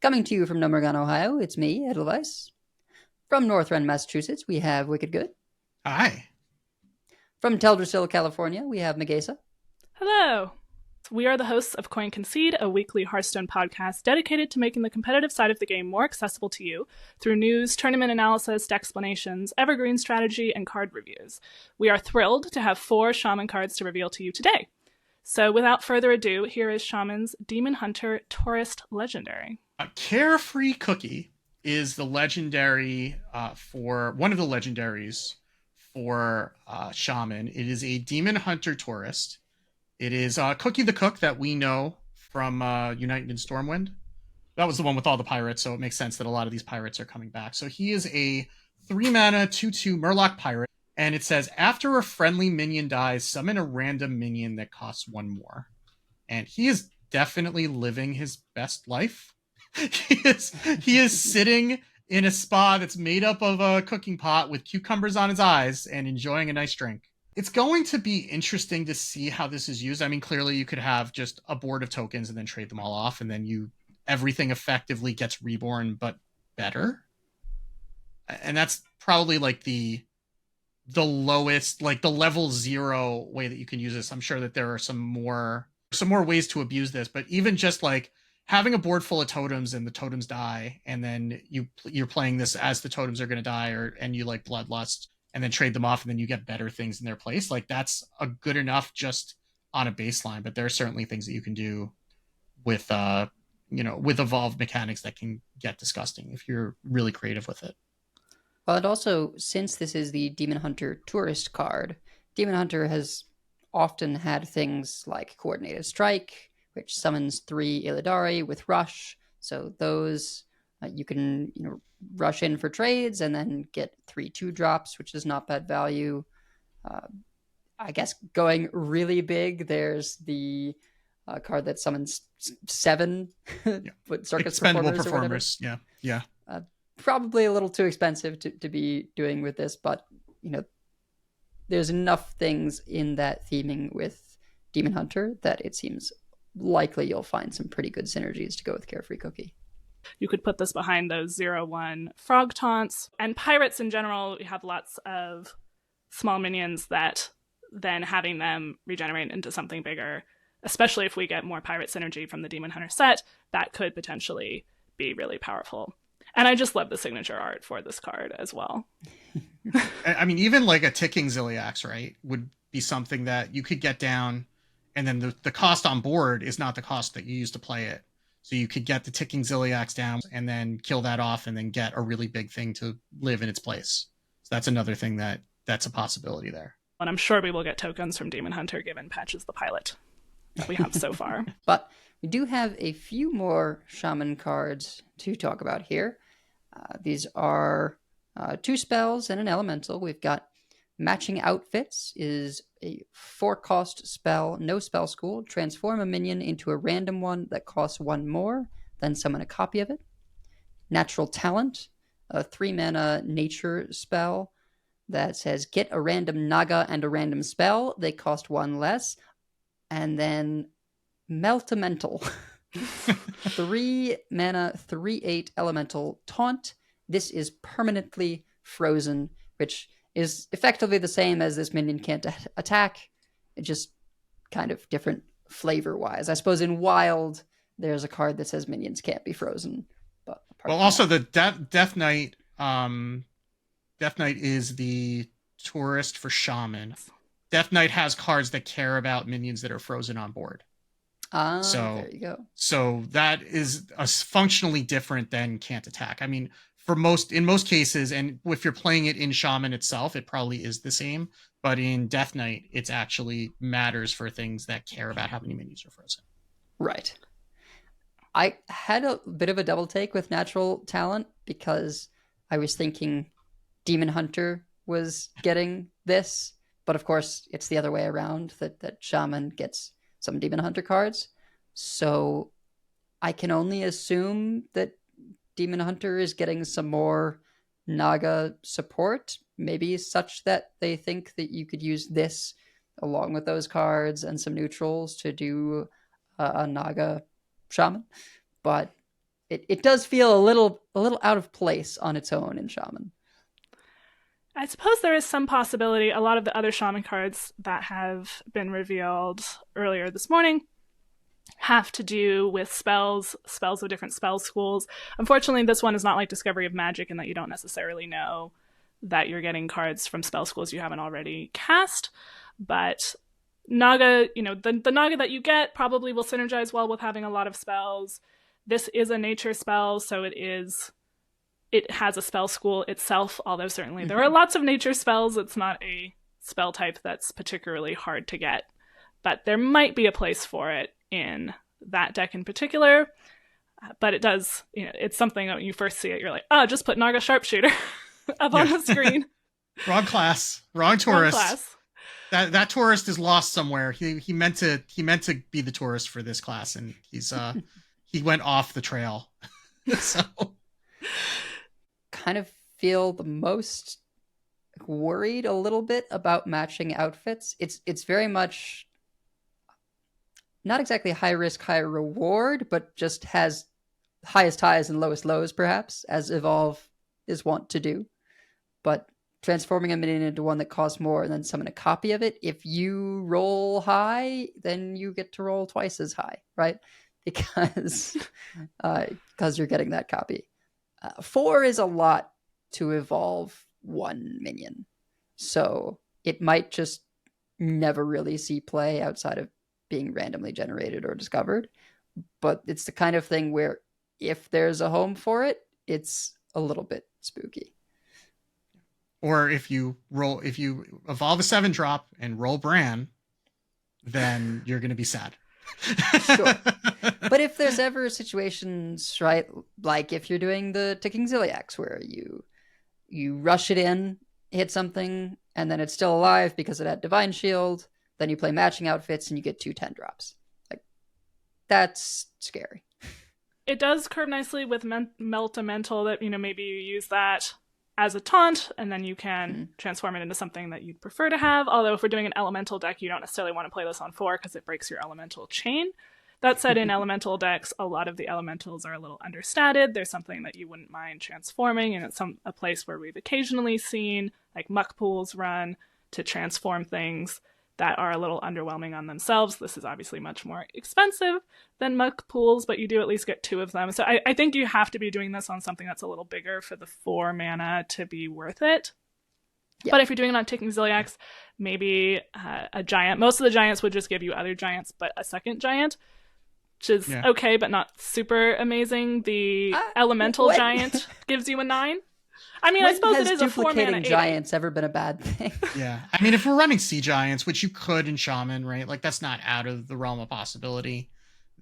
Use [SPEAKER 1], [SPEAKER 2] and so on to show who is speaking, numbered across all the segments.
[SPEAKER 1] Coming to you from Numbergun, Ohio, it's me, Edelweiss. From North Rend, Massachusetts, we have WickedGood.
[SPEAKER 2] Hi.
[SPEAKER 1] From Teldrassil, California, we have Magesa.
[SPEAKER 3] Hello. We are the hosts of Concede, a weekly Hearthstone podcast dedicated to making the competitive side of the game more accessible to you through news, tournament analysis, deck explanations, evergreen strategy, and card reviews. We are thrilled to have 4 Shaman cards to reveal to you today. So without further ado, here is Shaman's Demon Hunter Tourist Legendary.
[SPEAKER 2] Carefree Cookie is the legendary for one of the legendaries for Shaman. It is a Demon Hunter Tourist. It is Cookie the Cook that we know from United in Stormwind. That was the one with all the pirates, so it makes sense that a lot of these pirates are coming back. So he is a 3-mana 2/2 Murloc pirate, and it says, after a friendly minion dies, summon a random minion that costs 1 more. And he is definitely living his best life. he is sitting in a spa that's made up of a cooking pot with cucumbers on his eyes and enjoying a nice drink. It's going to be interesting to see how this is used. I mean, clearly you could have just a board of tokens and then trade them all off, and then everything effectively gets reborn, but better. And that's probably like the lowest, like the level 0 way that you can use this. I'm sure that there are some more ways to abuse this, but even just like having a board full of totems and the totems die, and then you're playing this as the totems are going to die, and you like bloodlust and then trade them off, and then you get better things in their place. Like, that's a good enough just on a baseline, but there are certainly things that you can do with with evolved mechanics that can get disgusting if you're really creative with it.
[SPEAKER 1] Well, and also, since this is the Demon Hunter Tourist card, Demon Hunter has often had things like Coordinated Strike, which summons 3 Illidari with Rush. So those you can rush in for trades and then get 3 2-drops, which is not bad value. I guess going really big, there's the card that summons 7
[SPEAKER 2] Circus expendable performers. Yeah.
[SPEAKER 1] Probably a little too expensive to be doing with this, but there's enough things in that theming with Demon Hunter that it seems likely you'll find some pretty good synergies to go with Carefree Cookie.
[SPEAKER 3] You could put this behind those 0/1 frog taunts. And pirates in general, you have lots of small minions that then having them regenerate into something bigger, especially if we get more pirate synergy from the Demon Hunter set, that could potentially be really powerful. And I just love the signature art for this card as well.
[SPEAKER 2] I mean, even like a ticking Ziliax, right, would be something that you could get down, and then the cost on board is not the cost that you use to play it. So you could get the ticking Ziliax down and then kill that off and then get a really big thing to live in its place. So that's another thing that's a possibility there.
[SPEAKER 3] And I'm sure we will get tokens from Demon Hunter given Patches the Pilot that we have so far.
[SPEAKER 1] But we do have a few more Shaman cards to talk about here. These are 2 spells and an elemental. We've got Matching Outfits is a 4-cost spell, no spell school. Transform a minion into a random one that costs 1 more, then summon a copy of it. Natural Talent, a 3-mana nature spell that says get a random Naga and a random spell. They cost 1 less. And then Meltemental, 3-mana, 3/8 elemental taunt. This is permanently frozen, which is effectively the same as this minion can't attack. It just kind of different flavor-wise. I suppose in Wild, there's a card that says minions can't be frozen. But
[SPEAKER 2] also the Death Knight. Death Knight is the tourist for Shaman. Death Knight has cards that care about minions that are frozen on board. So
[SPEAKER 1] there you go.
[SPEAKER 2] So that is functionally different than can't attack. I mean, in most cases, and if you're playing it in Shaman itself, it probably is the same. But in Death Knight, it actually matters for things that care about how many minions are frozen.
[SPEAKER 1] Right. I had a bit of a double take with Natural Talent because I was thinking Demon Hunter was getting this, but of course it's the other way around, that Shaman gets some Demon Hunter cards. So I can only assume that Demon Hunter is getting some more Naga support, maybe such that they think that you could use this along with those cards and some neutrals to do a Naga Shaman. But it does feel a little out of place on its own in Shaman.
[SPEAKER 3] I suppose there is some possibility. A lot of the other Shaman cards that have been revealed earlier this morning have to do with spells of different spell schools. Unfortunately, this one is not like Discovery of Magic in that you don't necessarily know that you're getting cards from spell schools you haven't already cast. But Naga, the Naga that you get probably will synergize well with having a lot of spells. This is a nature spell, so it has a spell school itself, although certainly there are lots of nature spells. It's not a spell type that's particularly hard to get. But there might be a place for it in that deck in particular. But it does, it's something that when you first see it, you're like, just put Naga Sharpshooter up on the screen.
[SPEAKER 2] Wrong class. Wrong tourist.
[SPEAKER 3] Wrong class.
[SPEAKER 2] That tourist is lost somewhere. He meant to be the tourist for this class, and he's he went off the trail. So
[SPEAKER 1] kind of feel the most worried a little bit about matching outfits. It's very much not exactly high risk, high reward, but just has highest highs and lowest lows, perhaps, as Evolve is wont to do. But transforming a minion into one that costs more and then summon a copy of it, if you roll high, then you get to roll twice as high, right? Because you're getting that copy. 4 is a lot to evolve one minion. So it might just never really see play outside of being randomly generated or discovered. But it's the kind of thing where if there's a home for it, it's a little bit spooky.
[SPEAKER 2] Or if you evolve a 7-drop and roll Bran, then you're going to be sad.
[SPEAKER 1] Sure. But if there's ever situations, right, like if you're doing the Ticking Ziliacs where you rush it in, hit something, and then it's still alive because it had Divine Shield, then you play matching outfits and you get 2 10-drops. Like, that's scary.
[SPEAKER 3] It does curve nicely with Meltemental that, maybe you use that as a taunt, and then you can transform it into something that you'd prefer to have. Although if we're doing an elemental deck, you don't necessarily want to play this on 4 because it breaks your elemental chain. That said, in elemental decks, a lot of the elementals are a little understated. There's something that you wouldn't mind transforming, and it's a place where we've occasionally seen like muck pools run to transform things that are a little underwhelming on themselves. This is obviously much more expensive than muck pools, but you do at least get 2 of them. So I think you have to be doing this on something that's a little bigger for the 4 mana to be worth it. Yeah. But if you're doing it on Ticking Ziliacs, maybe a giant. Most of the giants would just give you other giants, but a second giant, which is okay, but not super amazing. The elemental giant gives you a 9. I mean, I suppose it is a 4 mana 8.
[SPEAKER 1] Duplicating giants ever been a bad thing?
[SPEAKER 2] Yeah. I mean, if we're running sea giants, which you could in Shaman, right? Like, that's not out of the realm of possibility.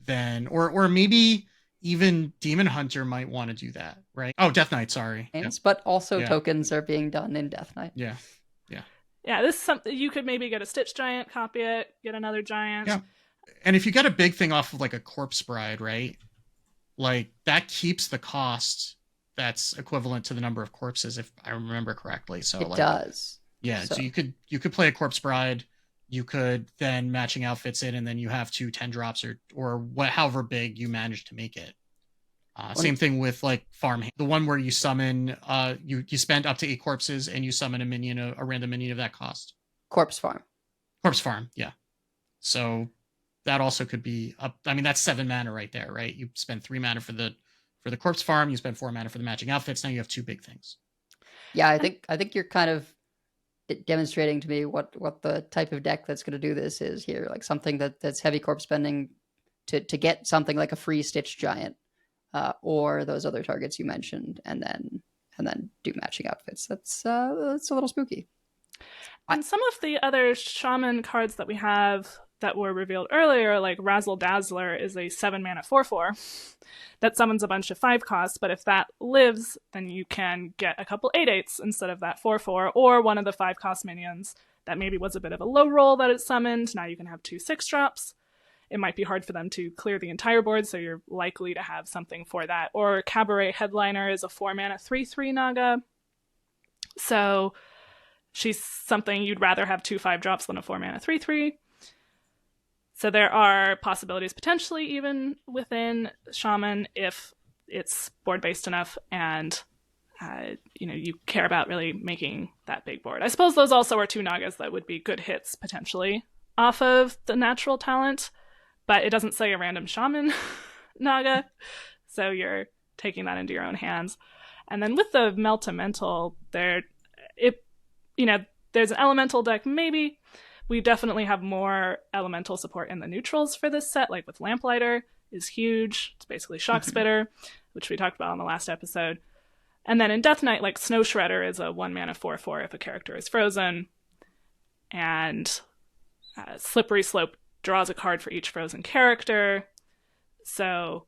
[SPEAKER 2] Then, or maybe even Demon Hunter might want to do that, right? Oh, Death Knight, sorry.
[SPEAKER 1] But also tokens are being done in Death Knight.
[SPEAKER 2] Yeah.
[SPEAKER 3] Yeah, this is something you could maybe get a Stitch Giant, copy it, get another giant.
[SPEAKER 2] Yeah. And if you get a big thing off of like a Corpse Bride, right? Like, that keeps the cost that's equivalent to the number of corpses, if I remember correctly. So
[SPEAKER 1] it does.
[SPEAKER 2] Yeah, so you could play a Corpse Bride, you could then matching outfits it, and then you have 2 10-drops or however big you manage to make it. Same thing with like Farm, the one where you summon, you spend up to 8 corpses and you summon a minion, a random minion of that cost.
[SPEAKER 1] Corpse Farm,
[SPEAKER 2] yeah. So that also could be up. I mean, that's 7 mana right there, right? You spend 3 mana for the Corpse Farm, you spend 4 mana for the matching outfits. Now you have 2 big things.
[SPEAKER 1] Yeah, I think you're kind of demonstrating to me what the type of deck that's going to do this is here, like something that's heavy corpse spending to get something like a free Stitch Giant, or those other targets you mentioned, and then do matching outfits. That's a little spooky.
[SPEAKER 3] And some of the other Shaman cards that we have that were revealed earlier, like Razzle Dazzler, is a 7 mana 4/4 that summons a bunch of 5 costs, but if that lives, then you can get a couple 8/8s instead of that 4/4, or one of the 5 cost minions that maybe was a bit of a low roll that it summoned. Now you can have 2 6-drops. It might be hard for them to clear the entire board, so you're likely to have something for that. Or Cabaret Headliner is a 4 mana 3/3 Naga. So she's something you'd rather have 2 5-drops than a 4 mana 3/3. So there are possibilities potentially even within Shaman if it's board-based enough, and you care about really making that big board. I suppose those also are 2 Nagas that would be good hits, potentially, off of the natural talent, but it doesn't say a random Shaman Naga, so you're taking that into your own hands. And then with the Meltemental, there's an elemental deck, maybe. We definitely have more elemental support in the neutrals for this set, like with Lamplighter is huge. It's basically Shock Spitter, which we talked about on the last episode. And then in Death Knight, like Snow Shredder is a 1-mana 4/4 if a character is frozen. And Slippery Slope draws a card for each frozen character. So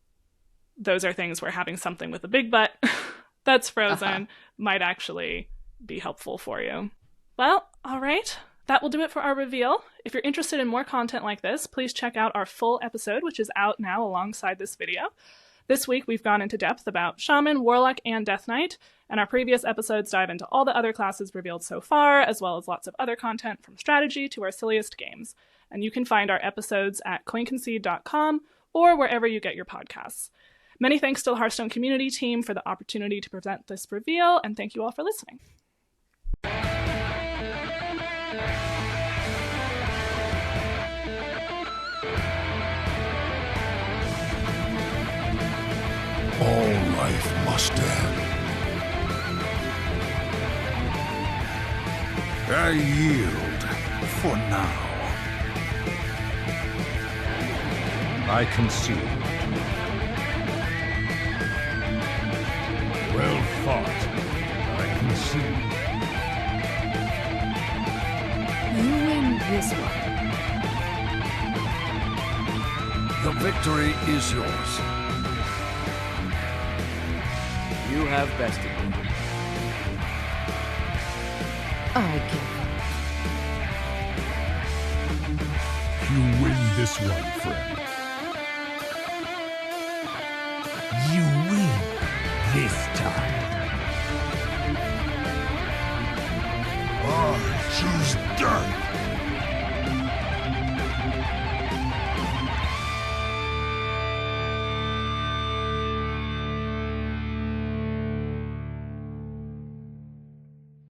[SPEAKER 3] those are things where having something with a big butt that's frozen might actually be helpful for you. Well, all right. That will do it for our reveal. If you're interested in more content like this, please check out our full episode, which is out now alongside this video. This week, we've gone into depth about Shaman, Warlock, and Death Knight, and our previous episodes dive into all the other classes revealed so far, as well as lots of other content from strategy to our silliest games. And you can find our episodes at coinconcede.com or wherever you get your podcasts. Many thanks to the Hearthstone community team for the opportunity to present this reveal, and thank you all for listening.
[SPEAKER 4] All life must end. I yield for now.
[SPEAKER 5] I concede.
[SPEAKER 4] Well fought. I concede.
[SPEAKER 6] You win this one.
[SPEAKER 4] The victory is yours.
[SPEAKER 7] You have bested me.
[SPEAKER 6] I give up.
[SPEAKER 4] You win this one, friend.